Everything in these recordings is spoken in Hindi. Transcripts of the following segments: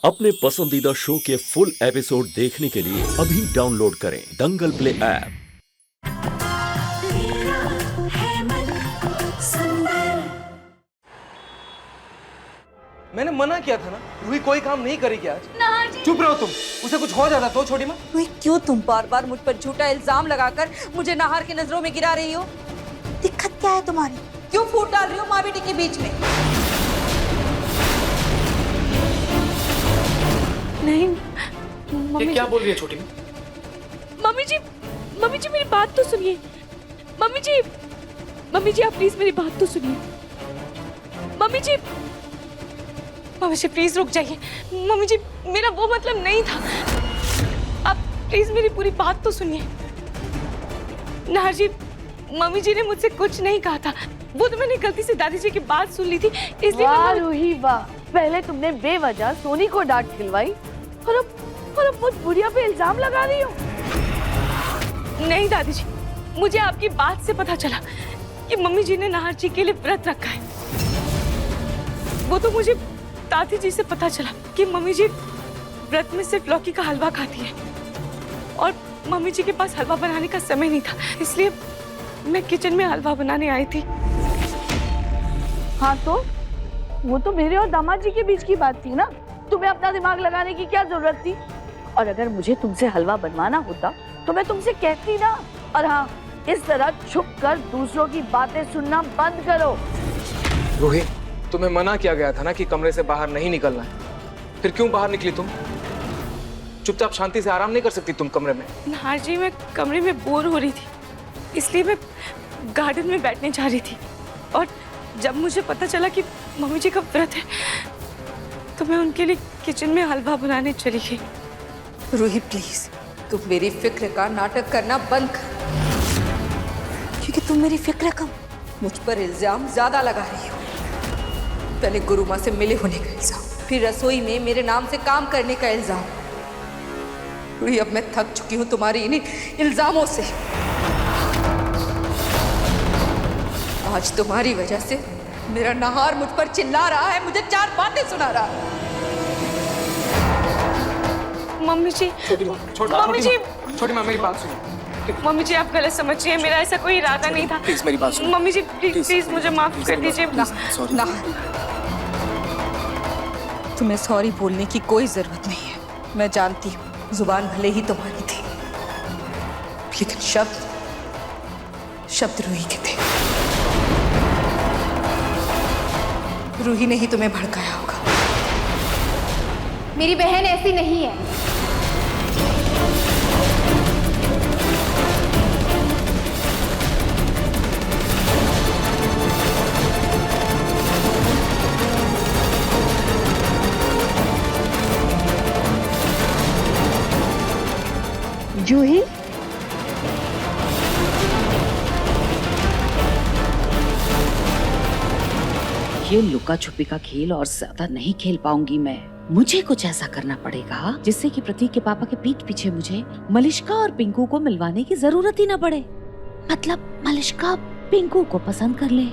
अपने पसंदीदा शो के फुल एपिसोड देखने के लिए अभी डाउनलोड करें दंगल प्ले ऐप। मैंने मना किया था ना, रूही कोई काम नहीं करेगी आज। ना चुप रहो तुम, उसे कुछ हो जाता तो छोटी माँ। रूही, क्यों तुम बार बार मुझ पर झूठा इल्जाम लगाकर मुझे नाहर की नजरों में गिरा रही हो? दिक्कत क्या है तुम्हारी? क्यों फूट डाल रही हो माँ बेटी के बीच में? नहीं ये क्या बोल रही है छोटी माँ? मम्मी जी मेरी बात तो सुनिए। मम्मी जी आप प्लीज मेरी बात तो सुनिए। मम्मी जी प्लीज रुक जाइए। मम्मी जी मेरा वो मतलब नहीं था। आप प्लीज मेरी पूरी बात तो सुनिए। नाहर जी, मम्मी जी ने मुझसे कुछ नहीं कहा था। वो तो मैंने गलती से दादी जी की बात सुन ली थी, इसलिए वाह रूही वाह, पहले तुमने बेवजह सोनी को डांट खिलवाई और अब मुझ बुढ़िया पे इल्जाम लगा रही हो। नहीं दादी जी, मुझे आपकी बात से पता चला कि मम्मी जी ने नाहर जी के लिए व्रत रखा है। वो तो मुझे दादी जी से पता चला कि मम्मी जी व्रत में सिर्फ लौकी का हलवा खाती है और मम्मी जी के पास हलवा बनाने का समय नहीं था, इसलिए मैं किचन में हलवा बनाने आई थी। हाँ तो वो तो मेरे और दामाद जी के बीच की बात थी ना, तुम्हें अपना दिमाग लगाने की क्या जरूरत थी? और अगर मुझे तुमसे हलवा बनवाना होता तो मैं तुमसे कहती ना। और हाँ, इस तरह छुप कर दूसरों की बातें सुनना बंद करो। रूही, तुम्हें मना किया गया था ना कि कमरे से बाहर नहीं निकलना है, फिर क्यों बाहर निकली तुम? चुपचाप शांति से आराम नहीं कर सकती तुम कमरे में? नाहर जी, मैं कमरे में बोर हो रही थी, इसलिए मैं गार्डन में बैठने जा रही थी। और जब मुझे पता चला कि मम्मी जी का व्रत है तो मैं उनके लिए किचन में हलवा बनाने चली गई। रूही प्लीज, तुम मेरी फिक्र का नाटक करना बंद कर, क्योंकि तुम मेरी फिक्र कम, मुझ पर इल्जाम ज्यादा लगा रही हो। पहले गुरु माँ से मिले होने का इल्जाम, फिर रसोई में मेरे नाम से काम करने का इल्जाम। रूही, अब मैं थक चुकी हूँ तुम्हारी इन इल्जामों से। आज तुम्हारी वजह से मेरा नाहर मुझ पर चिल्ला रहा है, मुझे चार बातें सुना रहा है। मम्मी जी, छोटी माँ छोटी माँ मेरी बात सुनो। मम्मी जी आप गलत समझिए, मेरा ऐसा कोई इरादा नहीं था। प्लीज मेरी बात सुनो। मम्मी जी प्लीज मुझे माफ कर दीजिए। सॉरी। तुम्हें सॉरी बोलने की कोई जरूरत नहीं है। मैं जानती हूँ जुबान भले ही तुम्हारी थी, लेकिन शब्द रूही के थे। रूही ने ही तुम्हें भड़काया होगा। मेरी बहन ऐसी नहीं है। जूही, ये लुका छुपी का खेल और ज्यादा नहीं खेल पाऊंगी मैं। मुझे कुछ ऐसा करना पड़ेगा जिससे कि प्रतीक के पापा के पीठ पीछे मुझे मलिष्का और पिंकू को मिलवाने की जरूरत ही न पड़े। मतलब मलिष्का पिंकू को पसंद कर ले।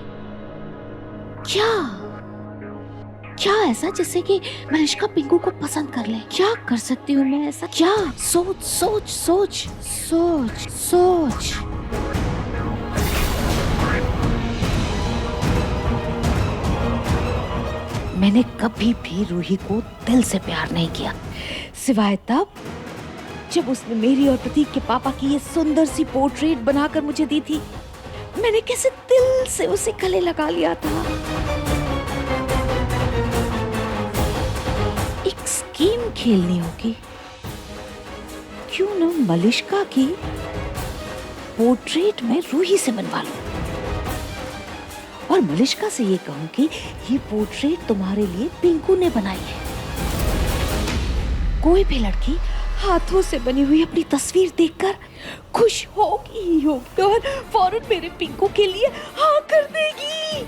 क्या ऐसा जिससे कि मलिष्का पिंकू को पसंद कर ले? क्या कर सकती हूँ मैं ऐसा? क्या? सोच सोच सोच सोच सोच। मैंने कभी भी रूही को दिल से प्यार नहीं किया, सिवाय तब जब उसने मेरी और प्रतीक के पापा की ये सुंदर सी पोर्ट्रेट बनाकर मुझे दी थी। मैंने कैसे दिल से उसे गले लगा लिया था। एक स्कीम खेलनी होगी। क्यों न मलिष्का की पोर्ट्रेट में रूही से बनवा लूं और मलिष्का से ये कहूं कि ये पोर्ट्रेट तुम्हारे लिए पिंकू ने बनाई है। कोई भी लड़की हाथों से बनी हुई अपनी तस्वीर देखकर खुश होगी ही होगी और फौरन मेरे पिंकू के लिए हाँ कर देगी।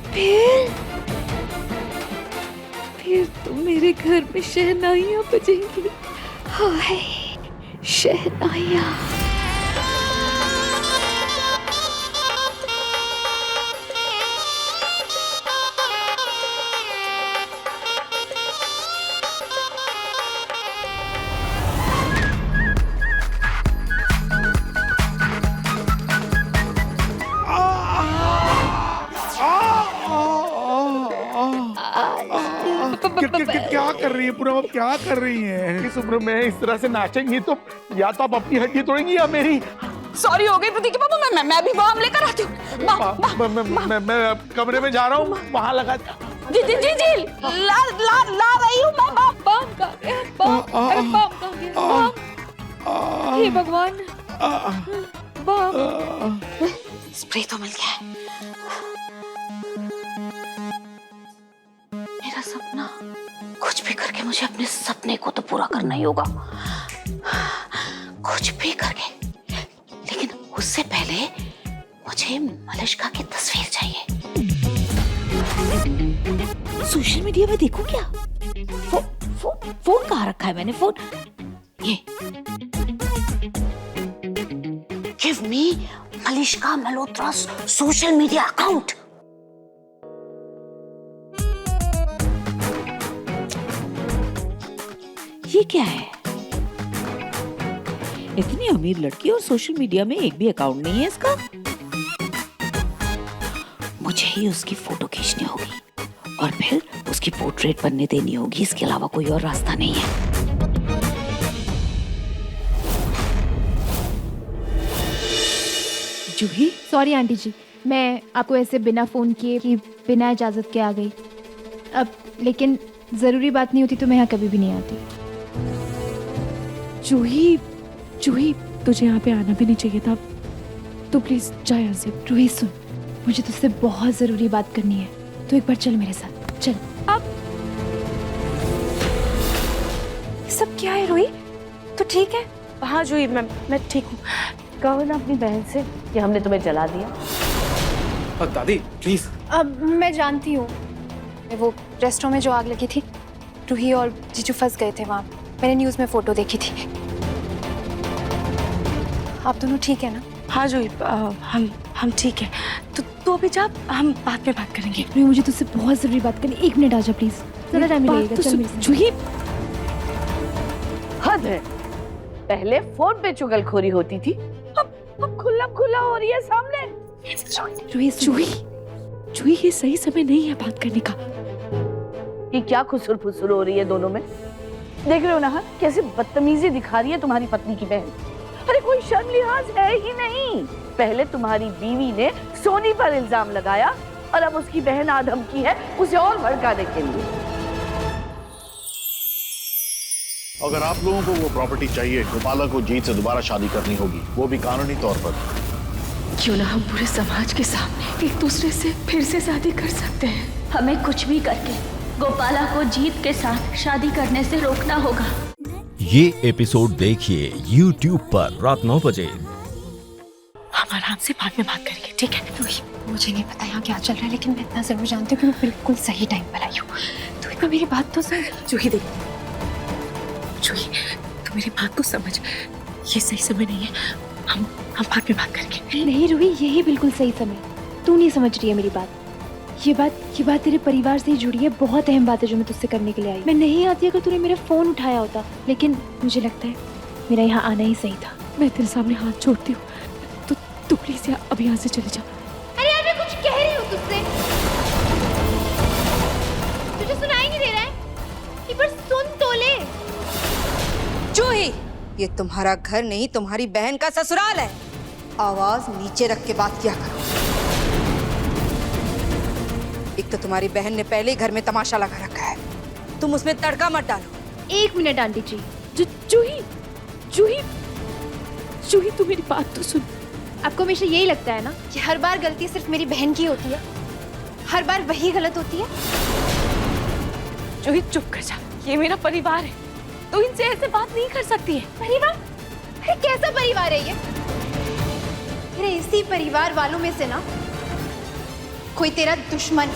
फिर तो मेरे घर में शहनाइयां बजेंगी। हाय शहनाइयां। रही है पूनम, आप क्या कर रही हैं? इस उम्र में इस तरह से नाचेंगी तो या तो आप अपनी हड्डी तोड़ेंगी या मेरी। सॉरी हो गई प्रतीक के पापा, मैं भी बम लेकर आती हूँ। मैं अब कमरे में जा रहा हूँ, वहां लगा। जी जी जी जी ला रही हूँ मैं बम का हे भगवान, स्प्रे तो मिल गया है। मेरा सपना, कुछ भी करके मुझे अपने सपने को तो पूरा करना ही होगा, कुछ भी करके। लेकिन उससे पहले मुझे मलिष्का की तस्वीर चाहिए। सोशल मीडिया में देखूं क्या? फोन कहाँ रखा है मैंने? फोन ये give me Malishka Malhotra social media account. ये क्या है? इतनी अमीर लड़की और सोशल मीडिया में एक भी अकाउंट नहीं है इसका। मुझे ही उसकी फोटो खींचनी होगी और फिर उसकी पोर्ट्रेट बनने देनी होगी, इसके अलावा कोई और रास्ता नहीं है। जूही, सॉरी आंटी जी, मैं आपको ऐसे बिना फोन किए कि बिना इजाजत के आ गई। अब लेकिन जरूरी बात नहीं होती तो मैं यहाँ कभी भी नहीं आती। जूही, जूही, तुझे यहाँ पे आना भी नहीं चाहिए था, तो प्लीज जा यहाँ से। जूही सुन, मुझे तुझसे बहुत जरूरी बात करनी है, तो एक बार चल मेरे साथ, चल। अब सब क्या है रोही, तो ठीक है? हाँ जूही, मैं ठीक हूँ। कहो ना अपनी बहन से कि हमने तुम्हें जला दिया। दादी प्लीज। अब मैं जानती हूँ, वो रेस्टोरेंट में जो आग लगी थी, रूही और जीजू फंस गए थे वहाँ। मैंने न्यूज़ में फोटो देखी थी। आप दोनों ठीक है ना? हाँ जूही, हम ठीक है। तो अभी जा, हम बाद में बात करेंगे। रूही, मुझे तुझसे बहुत जरूरी बात करनी, 1 मिनट आ जा प्लीज, ज़्यादा टाइम नहीं लगेगा। चल मेरे साथ। जूही, हद है, पहले फोन पे चुगलखोरी होती थी, अब खुला हो रही है सामने। रूही, जूही, जूही, ये सही समय नहीं है बात करने का। ये क्या खुसुर फुसुर हो रही है दोनों में? देख रहे हो ना कैसे बदतमीजी दिखा रही है तुम्हारी पत्नी की बहन। अरे कोई शर्म लिहाज है ही नहीं। पहले तुम्हारी बीवी ने सोनी पर इल्जाम लगाया और अब उसकी बहन आदम की है उसे और भड़काने के लिए। अगर आप लोगों को वो प्रॉपर्टी चाहिए, गोपाला को जीत से दोबारा शादी करनी होगी, वो भी कानूनी तौर पर। क्यों ना हम पूरे समाज के सामने एक दूसरे से फिर से शादी कर सकते हैं। हमें कुछ भी करके गोपाला को जीत के साथ शादी करने से रोकना होगा। ये एपिसोड देखिए YouTube पर रात 9 बजे। हम आराम से बाद में बात करेंगे, ठीक है? रूही, मुझे नहीं पता यहाँ क्या चल रहा है, लेकिन मैं इतना जरूर जानती हूँ कि मैं बिल्कुल सही टाइम पर आई हूँ। तो एक बार मेरी बात तो सुन। जूही देख, जूही तू मेरी बात को समझ, ये सही समय नहीं है, हम बाद में बात करेंगे। नहीं रूही, यही बिल्कुल सही समय। तू नहीं समझ रही है मेरी बात। ये बात तेरे परिवार से ही जुड़ी है। बहुत अहम बात है जो मैं तुझसे करने के लिए आई। मैं नहीं आती अगर तूने मेरा फोन उठाया होता, लेकिन मुझे लगता है मेरा यहाँ आना ही सही था। मैं तेरे सामने हाथ जोड़ती हूँ, तो तू प्लीज अभी यहाँ से चले जा। अरे यार, मैं कुछ कह रही हूँ तुझसे, तुझे सुनाई नहीं दे रहा है? एक बार सुन तो ले। जूही, ये तुम्हारा घर नहीं, तुम्हारी बहन का ससुराल है। आवाज नीचे रख के बात किया करो। एक तो तुम्हारी बहन ने पहले ही घर में तमाशा लगा रखा है, तुम उसमें तड़का मत डालो। 1 मिनट आंटी जी। जूही, जूही, जूही, तू मेरी बात तो सुन। आपको हमेशा यही लगता है ना कि हर बार गलती सिर्फ मेरी बहन की होती है, हर बार वही गलत होती है? जूही चुप कर जा, ये मेरा परिवार है, तो इनसे ऐसे बात नहीं कर सकती है। परिवार? अरे कैसा परिवार है ये? अरे इसी परिवार वालों में से ना कोई तेरा दुश्मन।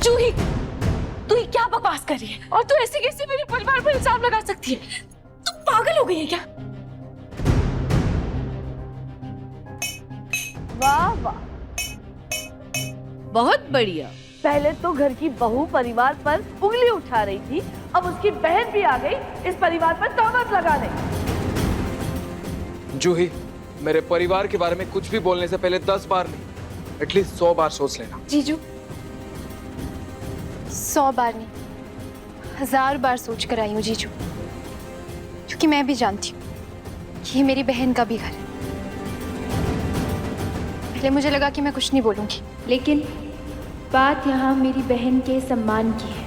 जूही, तू ये क्या बकवास कर रही है? और तू ऐसे कैसे मेरे परिवार पर इल्जाम लगा सकती है? तू पागल हो गई है क्या? वाह वाह, बहुत बढ़िया। पहले तो घर की बहू परिवार पर उंगली उठा रही थी, अब उसकी बहन भी आ गई इस परिवार पर तोहमत लगाने। जूही, मेरे परिवार के बारे में कुछ भी बोलने से पहले 10 बार नहीं, एटलीस्ट 100 बार सोच लेना। जीजू 100 बार नहीं, 1000 बार सोच कर आई हूँ जीजू, क्योंकि मैं भी जानती हूँ कि ये मेरी बहन का भी घर है। पहले मुझे लगा कि मैं कुछ नहीं बोलूंगी, लेकिन बात यहाँ मेरी बहन के सम्मान की है,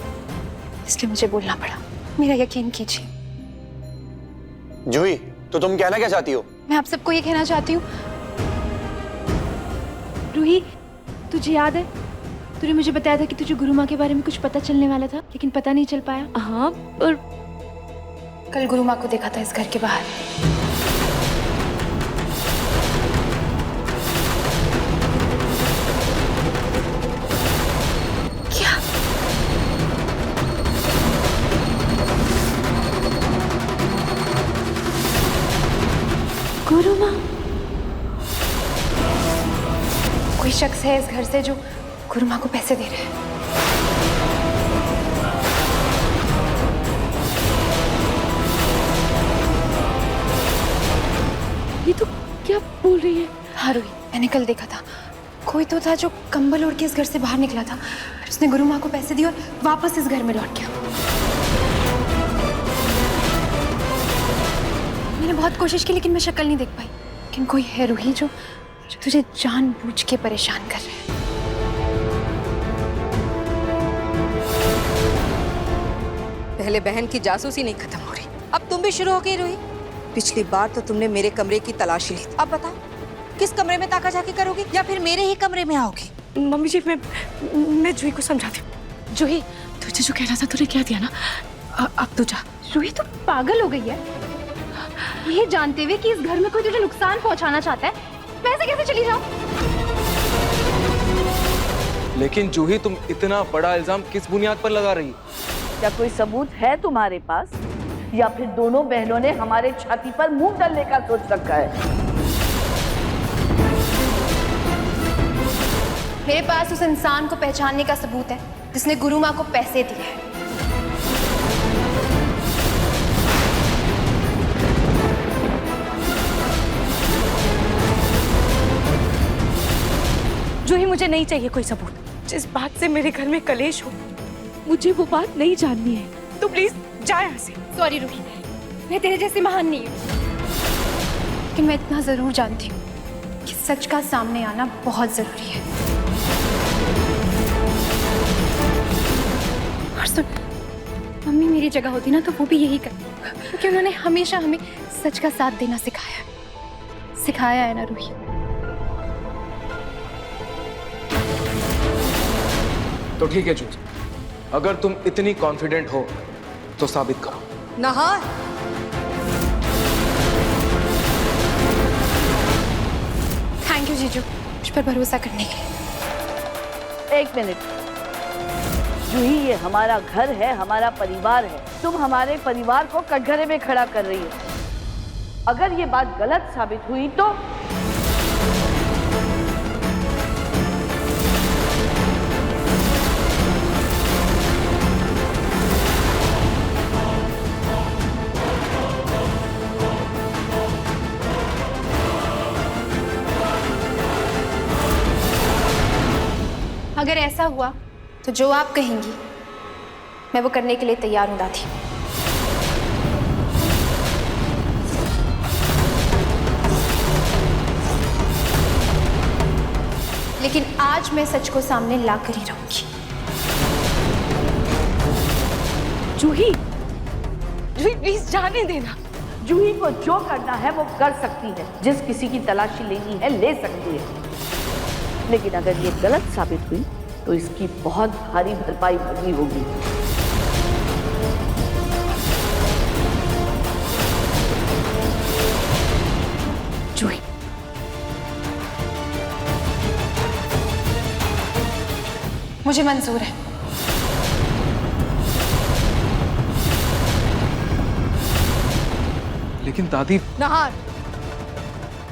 इसलिए मुझे बोलना पड़ा। मेरा यकीन कीजिए। जूही, तो तुम कहना क्या चाहती हो? मैं आप सबको ये कहना चाहती हूँ, रूही, तुझे याद है तूने मुझे बताया था कि तुझे गुरु माँ के बारे में कुछ पता चलने वाला था, लेकिन पता नहीं चल पाया। हाँ, और कल गुरु माँ को देखा था इस घर के बाहर। क्या? गुरु माँ? कोई शख्स है इस घर से जो गुरु माँ को पैसे दे रहा है। ये तो क्या बोल रही है? हाँ रूही, मैंने कल देखा था, कोई तो था जो कंबल ओढ़ के इस घर से बाहर निकला था, फिर उसने गुरु माँ को पैसे दिए और वापस इस घर में लौट गया। मैंने बहुत कोशिश की लेकिन मैं शक्ल नहीं देख पाई, लेकिन कोई है रूही जो तुझे जानबूझ के परेशान कर रहा है। पहले बहन की जासूसी नहीं खत्म हो रही, अब तुम भी शुरू हो गई रूही। पिछली बार तो तुमने मेरे कमरे की तलाशी ली, अब बताओ किस कमरे में ताका झाकी करोगी या फिर मेरे ही कमरे में आओगी? मम्मी जी मैं जूही को समझाती हूँ। जूही, तुझे जो कह रहा था तूने क्या दिया ना, अब तू जा। रूही तो पागल हो गई है, ये जानते हुए कि इस घर में कोई तुझे नुकसान पहुंचाना चाहता है, वैसे कैसे चली जाओ? लेकिन जूही, तुम इतना बड़ा इल्जाम किस बुनियाद पर लगा रही? क्या कोई सबूत है तुम्हारे पास, या फिर दोनों बहनों ने हमारे छाती पर मुंह डालने का सोच रखा है? मेरे पास उस इंसान को पहचानने का सबूत है जिसने गुरु माँ को पैसे दिए हैं। जूही, मुझे नहीं चाहिए कोई सबूत। जिस बात से मेरे घर में कलेश हो, मुझे वो बात नहीं जाननी है। तो प्लीज जा यहाँ से। सॉरी रूही, मैं तेरे जैसी महान नहीं हूँ, लेकिन मैं इतना जरूर जानती हूँ कि सच का सामने आना बहुत जरूरी है। और सुन, मम्मी मेरी जगह होती ना तो वो भी यही कर, क्योंकि उन्होंने हमेशा हमें सच का साथ देना सिखाया है ना रूही। तो ठीक है जूही, अगर तुम इतनी कॉन्फिडेंट हो तो साबित करो। नहार, थैंक यू जीजू मुझ पर भरोसा करने के लिए। एक मिनट जूही, ये हमारा घर है, हमारा परिवार है, तुम हमारे परिवार को कटघरे में खड़ा कर रही हो। अगर ये बात गलत साबित हुई तो अगर ऐसा हुआ तो जो आप कहेंगी मैं वो करने के लिए तैयार हूं दादी। लेकिन आज मैं सच को सामने ला कर ही रहूंगी। जूही, जूही प्लीज जाने देना। जूही को जो करना है वो कर सकती है, जिस किसी की तलाशी लेनी है ले सकती है, लेकिन अगर ये गलत साबित हुई तो इसकी बहुत भारी भरपाई भरनी होगी। जूही, मुझे मंजूर है। लेकिन दादी, नहार,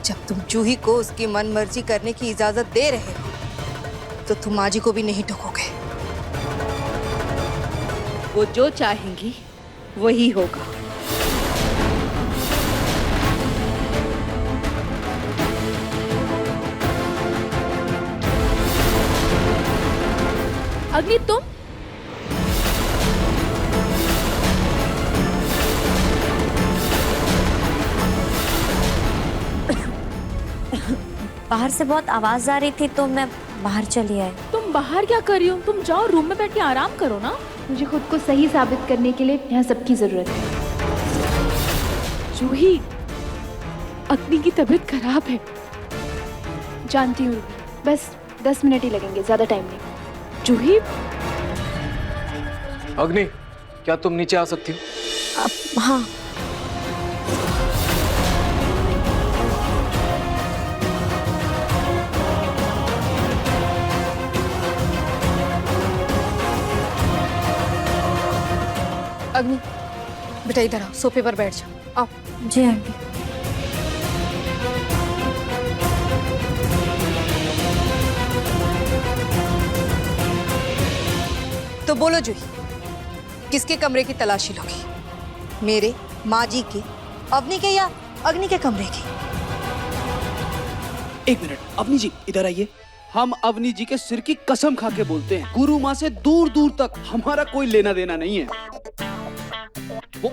जब तुम जूही को उसकी मनमर्जी करने की इजाजत दे रहे हो तो तुम माँ जी को भी नहीं टोकोगे। वो जो चाहेंगी वही होगा। अग्नि तुम? बाहर से बहुत आवाज आ रही थी तो मैं बाहर चली आई। तुम बाहर क्या कर रही हो? तुम जाओ रूम में बैठ के आराम करो ना। मुझे खुद को सही साबित करने के लिए यहाँ सबकी जरूरत है। जूही, अग्नि की तबीयत खराब है। जानती हूँ, बस 10 मिनट ही लगेंगे, ज्यादा टाइम नहीं। जूही, अग्नि, क्या तुम नीचे आ सकती हो? हाँ। अग्नि, बेटा इधर आओ, सोफे पर बैठ जाओ। आओ। जी आंटी। तो बोलो जूही, किसके कमरे की तलाशी लोगी? मेरे, माँ जी के, अग्नि के या अग्नि के कमरे की? एक मिनट, अवनी जी इधर आइए। हम अवनी जी के सिर की कसम खा के बोलते हैं, गुरु माँ से दूर दूर तक हमारा कोई लेना देना नहीं है। वो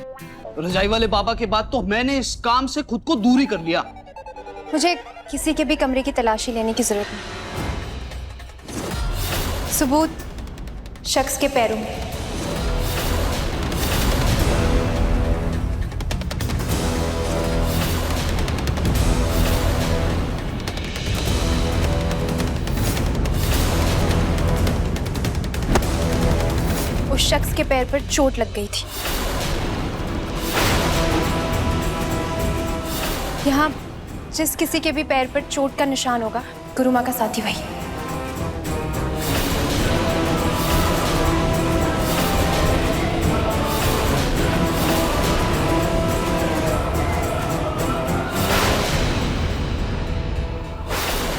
रजाई वाले बाबा के बाद तो मैंने इस काम से खुद को दूर ही कर लिया। मुझे किसी के भी कमरे की तलाशी लेने की जरूरत नहीं। सबूत शख्स के पैरों में। उस शख्स के पैर पर चोट लग गई थी। यहाँ जिस किसी के भी पैर पर चोट का निशान होगा, गुरु माँ का साथी वही।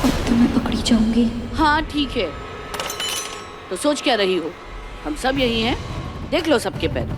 अब तो मैं पकड़ी जाऊंगी। हाँ ठीक है, तो सोच क्या रही हो? हम सब यही हैं, देख लो सबके पैर।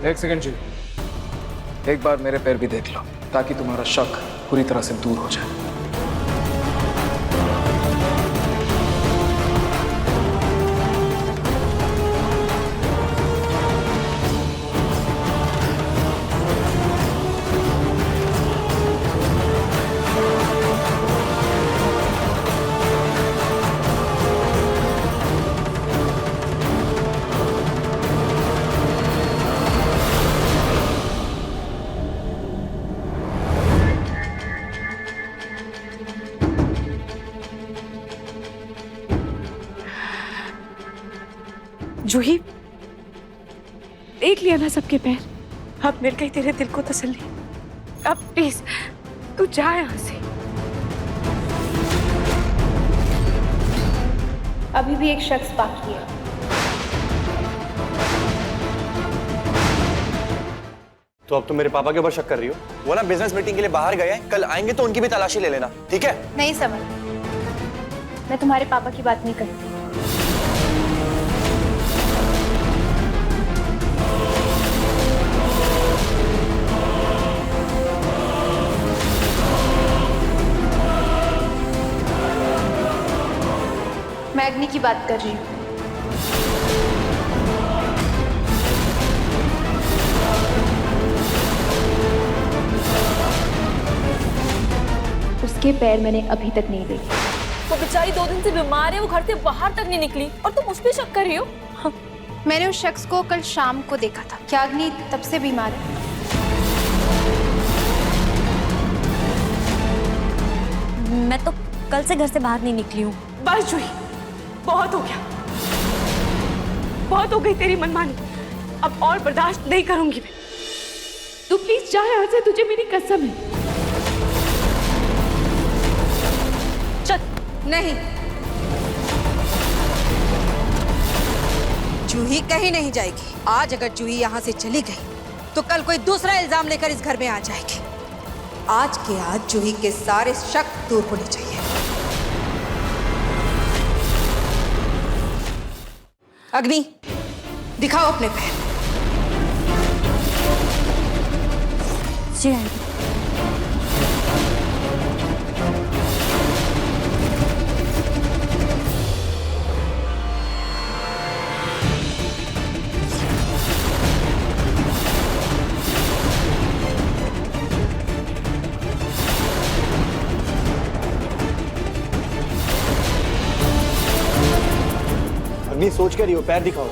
एक सेकंड जी, एक बार मेरे पैर भी देख लो ताकि तुम्हारा शक पूरी तरह से दूर हो जाए। जूही, देख लिया ना सबके पैर। अब मिल गई तेरे दिल को तसल्ली। अब प्लीज तू जा यहाँ से। अभी भी एक शख्स बाकी है। तो अब तुम मेरे पापा के ऊपर शक कर रही हो? वो ना बिजनेस मीटिंग के लिए बाहर गए हैं, कल आएंगे तो उनकी भी तलाशी ले लेना, ठीक है? नहीं समझ, मैं तुम्हारे पापा की बात नहीं करती। बात कर रही हूँ। उसके पैर मैंने अभी तक नहीं देखे। वो बेचारी 2 दिन से बीमार है, वो घर से बाहर तक नहीं निकली और तुम उस पर शक कर रही हो? हाँ, मैंने उस शख्स को कल शाम को देखा था। क्या अग्नि तब से बीमार है? मैं तो कल से घर से बाहर नहीं निकली हूँ। बस जूही, बहुत हो गया, बहुत हो गई तेरी मनमानी। अब और बर्दाश्त नहीं करूंगी मैं। तू प्लीज जा यहाँ से, तुझे मेरी कसम है। चल। नहीं, जूही कहीं नहीं जाएगी। आज अगर जूही यहाँ से चली गई तो कल कोई दूसरा इल्जाम लेकर इस घर में आ जाएगी। आज के आज जूही के सारे शक दूर होने चाहिए। अग्नि, दिखाओ अपने पैर। जी आंटी। अग्नि सोच कर रही हो, पैर दिखाओ।